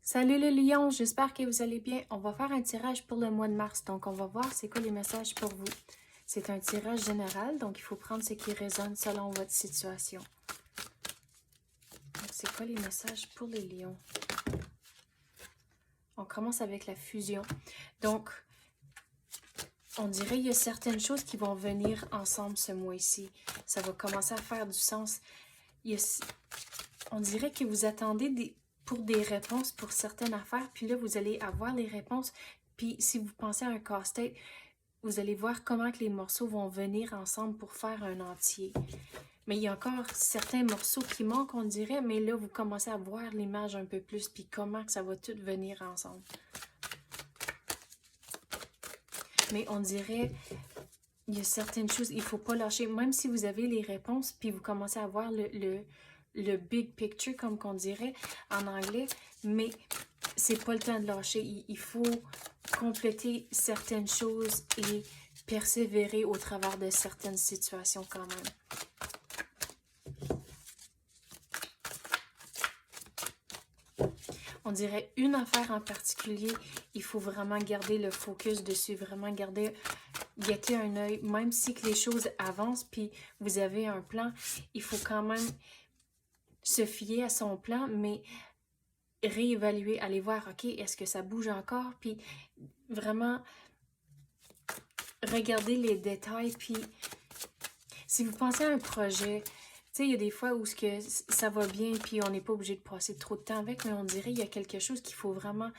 Salut les lions, j'espère que vous allez bien. On va faire un tirage pour le mois de mars, donc on va voir c'est quoi les messages pour vous. C'est un tirage général, donc il faut prendre ce qui résonne selon votre situation. Donc c'est quoi les messages pour les lions? On commence avec la fusion. Donc, on dirait qu'il y a certaines choses qui vont venir ensemble ce mois-ci. Ça va commencer à faire du sens. On dirait que vous attendez pour des réponses pour certaines affaires, puis là, vous allez avoir les réponses. Puis si vous pensez à un casse-tête, vous allez voir comment que les morceaux vont venir ensemble pour faire un entier. Mais il y a encore certains morceaux qui manquent, on dirait, mais là, vous commencez à voir l'image un peu plus, puis comment que ça va tout venir ensemble. Mais on dirait, il y a certaines choses, il ne faut pas lâcher, même si vous avez les réponses, puis vous commencez à voir le big picture, comme qu'on dirait en anglais, mais c'est pas le temps de lâcher. Il faut compléter certaines choses et persévérer au travers de certaines situations quand même. On dirait une affaire en particulier, il faut vraiment garder le focus dessus, vraiment guetter un œil, même si que les choses avancent puis vous avez un plan, il faut quand même se fier à son plan, mais réévaluer, aller voir, ok, est-ce que ça bouge encore, puis vraiment regarder les détails, puis si vous pensez à un projet, tu sais, il y a des fois où ça va bien, puis on n'est pas obligé de passer trop de temps avec, mais on dirait qu'il y a quelque chose qu'il faut vraiment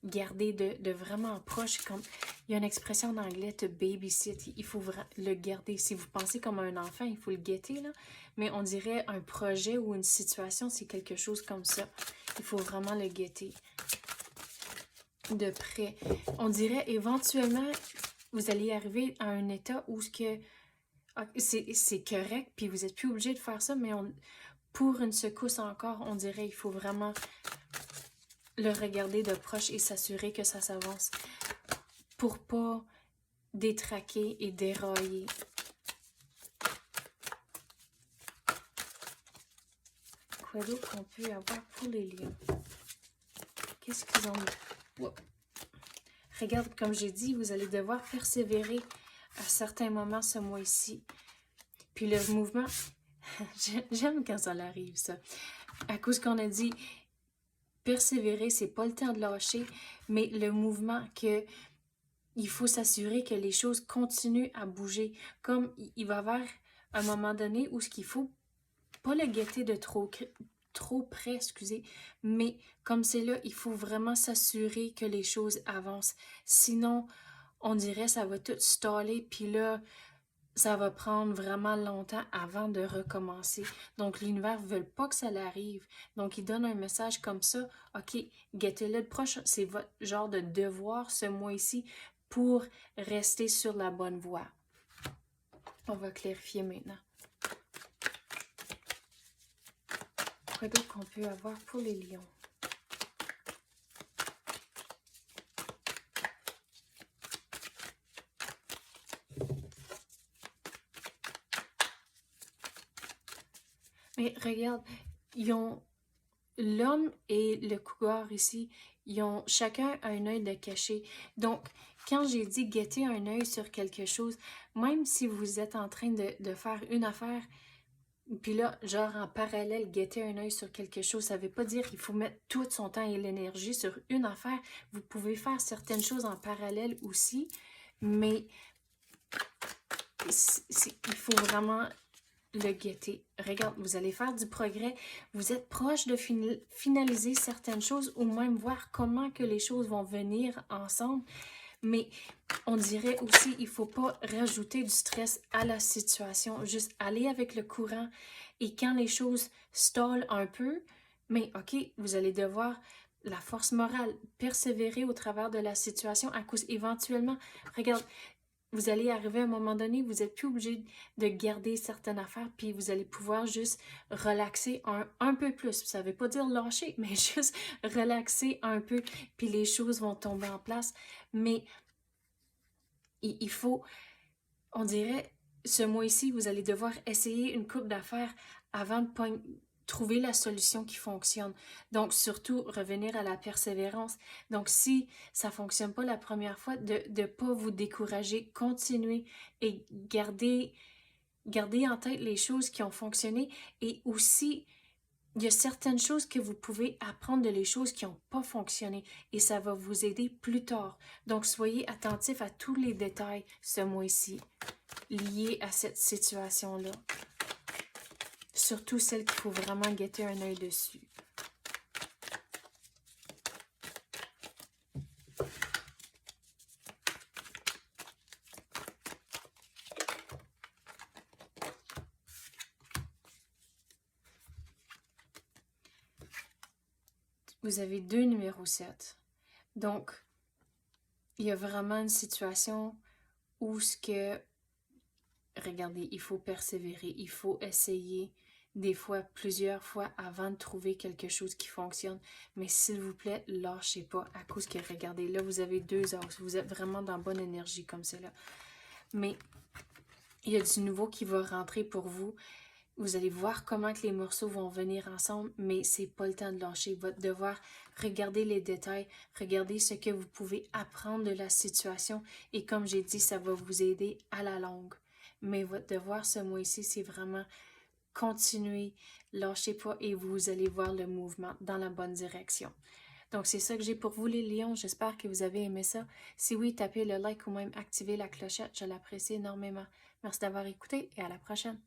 garder de vraiment proche. Comme il y a une expression en anglais, to babysit, il faut le garder. Si vous pensez comme un enfant, il faut le guetter, là. Mais on dirait un projet ou une situation, c'est quelque chose comme ça. Il faut vraiment le guetter de près. On dirait éventuellement, vous allez arriver à un état où c'est correct, puis vous n'êtes plus obligé de faire ça, mais pour une secousse encore, on dirait il faut vraiment le regarder de proche et s'assurer que ça s'avance pour pas détraquer et dérailler. Quoi d'autre qu'on peut avoir pour les lions? Qu'est-ce qu'ils ont? Wow. Regarde, comme j'ai dit, vous allez devoir persévérer à certains moments ce mois-ci. Puis le mouvement, j'aime quand ça arrive, ça. À cause qu'on a dit, persévérer, c'est pas le temps de lâcher, mais le mouvement que il faut s'assurer que les choses continuent à bouger. Comme il va y avoir un moment donné où ce qu'il faut pas le guetter de trop près, excusez, mais comme c'est là, il faut vraiment s'assurer que les choses avancent. Sinon, on dirait ça va tout staller, puis là, ça va prendre vraiment longtemps avant de recommencer. Donc, l'univers ne veut pas que ça l'arrive. Donc, il donne un message comme ça. OK, guettez-le de proche. C'est votre genre de devoir ce mois-ci pour rester sur la bonne voie. On va clarifier maintenant. Quoi d'autre qu'on peut avoir pour les lions? Mais regarde, ils ont l'homme et le cougar ici, ils ont chacun un œil de caché. Donc, quand j'ai dit guetter un œil sur quelque chose, même si vous êtes en train de faire une affaire, puis là, genre en parallèle, guetter un œil sur quelque chose, ça ne veut pas dire qu'il faut mettre tout son temps et l'énergie sur une affaire. Vous pouvez faire certaines choses en parallèle aussi, mais il faut vraiment le guetter. Regarde, vous allez faire du progrès. Vous êtes proche de finaliser certaines choses ou même voir comment que les choses vont venir ensemble. Mais on dirait aussi, il ne faut pas rajouter du stress à la situation. Juste aller avec le courant. Et quand les choses stallent un peu, mais OK, vous allez devoir la force morale, persévérer au travers de la situation à cause éventuellement, regarde, vous allez arriver à un moment donné, vous n'êtes plus obligé de garder certaines affaires, puis vous allez pouvoir juste relaxer un peu plus. Ça ne veut pas dire lâcher, mais juste relaxer un peu, puis les choses vont tomber en place. Mais il faut, on dirait, ce mois-ci, vous allez devoir essayer une coupe d'affaires avant de trouver la solution qui fonctionne. Donc, surtout, revenir à la persévérance. Donc, si ça ne fonctionne pas la première fois, de ne pas vous décourager, continuer et garder en tête les choses qui ont fonctionné et aussi il y a certaines choses que vous pouvez apprendre de les choses qui n'ont pas fonctionné et ça va vous aider plus tard. Donc, soyez attentifs à tous les détails ce mois-ci liés à cette situation-là. Surtout celles qu'il faut vraiment guetter un œil dessus. Vous avez 2 numéros 7. Donc, il y a vraiment une situation où ce que, regardez, il faut persévérer, il faut essayer des fois, plusieurs fois avant de trouver quelque chose qui fonctionne. Mais s'il vous plaît, lâchez pas à cause que, regardez, là, vous avez 2 as. Vous êtes vraiment dans bonne énergie comme cela. Mais il y a du nouveau qui va rentrer pour vous. Vous allez voir comment que les morceaux vont venir ensemble, mais c'est pas le temps de lâcher. Votre devoir, regardez les détails, regardez ce que vous pouvez apprendre de la situation et comme j'ai dit, ça va vous aider à la longue. Mais votre devoir ce mois-ci, c'est vraiment continuer, lâchez pas et vous allez voir le mouvement dans la bonne direction. Donc, c'est ça que j'ai pour vous les lions. J'espère que vous avez aimé ça. Si oui, tapez le like ou même activez la clochette. Je l'apprécie énormément. Merci d'avoir écouté et à la prochaine.